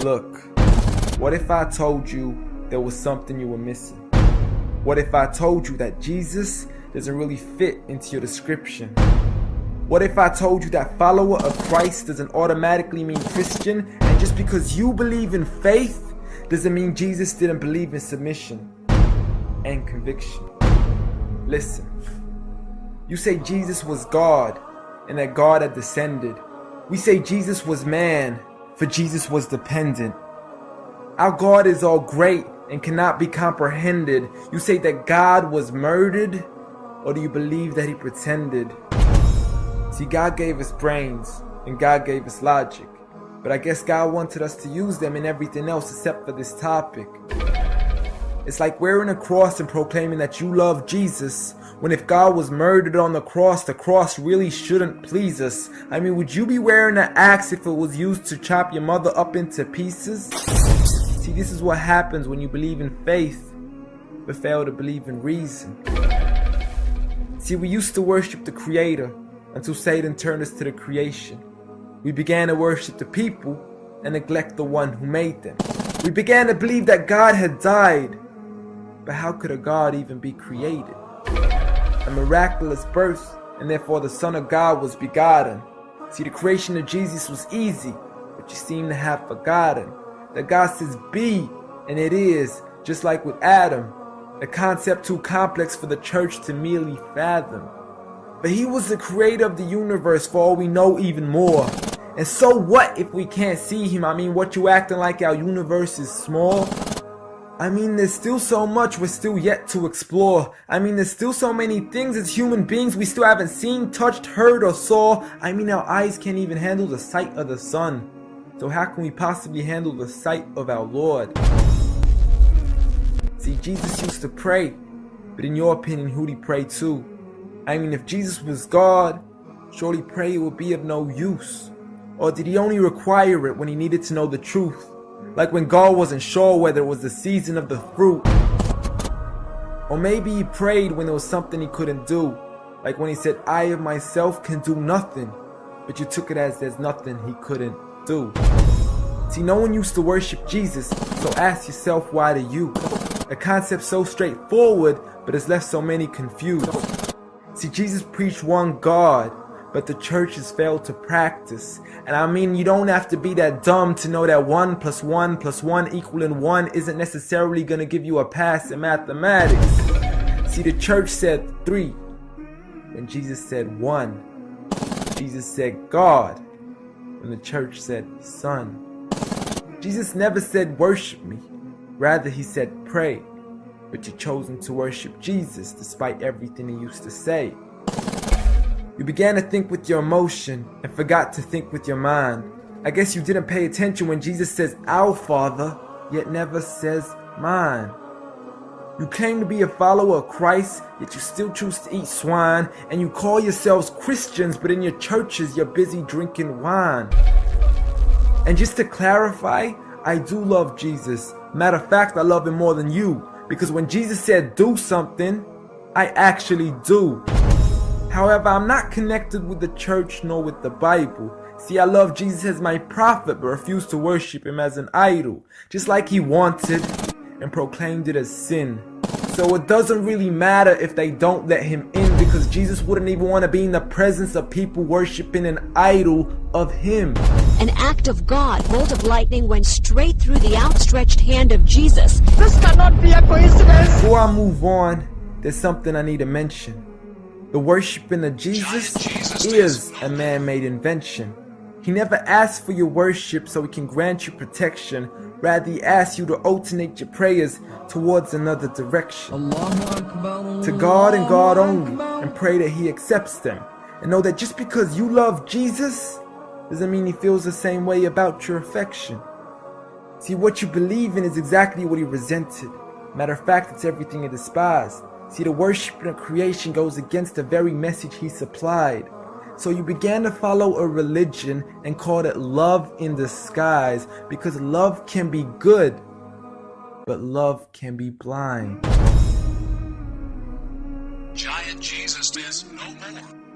Look, what if I told you there was something you were missing? What if I told you that Jesus doesn't really fit into your description? What if I told you that follower of Christ doesn't automatically mean Christian, and just because you believe in faith doesn't mean Jesus didn't believe in submission and conviction? Listen, you say Jesus was God and that God had descended. We say Jesus was man, for Jesus was dependent. Our God is all great and cannot be comprehended. You say that God was murdered, or do you believe that he pretended? See, God gave us brains and God gave us logic, but I guess God wanted us to use them in everything else except for this topic. It's like wearing a cross and proclaiming that you love Jesus, when if God was murdered on the cross really shouldn't please us. I mean, would you be wearing an axe if it was used to chop your mother up into pieces? See, this is what happens when you believe in faith, but fail to believe in reason. See, we used to worship the Creator until Satan turned us to the creation. We began to worship the people and neglect the one who made them. We began to believe that God had died, but how could a God even be created? A miraculous birth, and therefore the Son of God was begotten. See, the creation of Jesus was easy, but you seem to have forgotten that God says be, and it is, just like with Adam, a concept too complex for the church to merely fathom. But he was the creator of the universe, for all we know, even more. And so what if we can't see him? I mean, what you acting like our universe is small? I mean, there's still so much we're still yet to explore. I mean, there's still so many things as human beings we still haven't seen, touched, heard, or saw. I mean, our eyes can't even handle the sight of the sun. So how can we possibly handle the sight of our Lord? See, Jesus used to pray, but in your opinion, who'd he pray to? I mean, if Jesus was God, surely prayer would be of no use. Or did he only require it when he needed to know the truth? Like when God wasn't sure whether it was the season of the fruit. Or maybe he prayed when there was something he couldn't do. Like when he said, I of myself can do nothing. But you took it as there's nothing he couldn't do. See, no one used to worship Jesus, so ask yourself, why do you? A concept so straightforward, but has left so many confused. See, Jesus preached one God, but the church has failed to practice. And I mean, you don't have to be that dumb to know that 1 + 1 + 1 equaling 1 isn't necessarily going to give you a pass in mathematics. See, the church said 3, when Jesus said 1. Jesus said God, when the church said Son. Jesus never said worship me, rather he said pray. But you've chosen to worship Jesus despite everything he used to say. You began to think with your emotion and forgot to think with your mind. I guess you didn't pay attention when Jesus says our Father, yet never says mine. You claim to be a follower of Christ, yet you still choose to eat swine, and you call yourselves Christians, but in your churches you're busy drinking wine. And just to clarify, I do love Jesus. Matter of fact, I love him more than you. Because when Jesus said do something, I actually do. However, I'm not connected with the church nor with the Bible. See, I love Jesus as my prophet, but refuse to worship him as an idol. Just like he wanted and proclaimed it as sin. So it doesn't really matter if they don't let him in, because Jesus wouldn't even want to be in the presence of people worshiping an idol of him. An act of God, bolt of lightning went straight through the outstretched hand of Jesus. This cannot be a coincidence. Before I move on, there's something I need to mention. The worshiping of Jesus is a man-made invention. He never asked for your worship so he can grant you protection. Rather, he asks you to alternate your prayers towards another direction. To God and God only, and pray that he accepts them. And know that just because you love Jesus doesn't mean he feels the same way about your affection. See, what you believe in is exactly what he resented. Matter of fact, it's everything he despised. See, the worshiping of creation goes against the very message he supplied. So you began to follow a religion and called it love in disguise, because love can be good, but love can be blind. Giant Jesus is no more.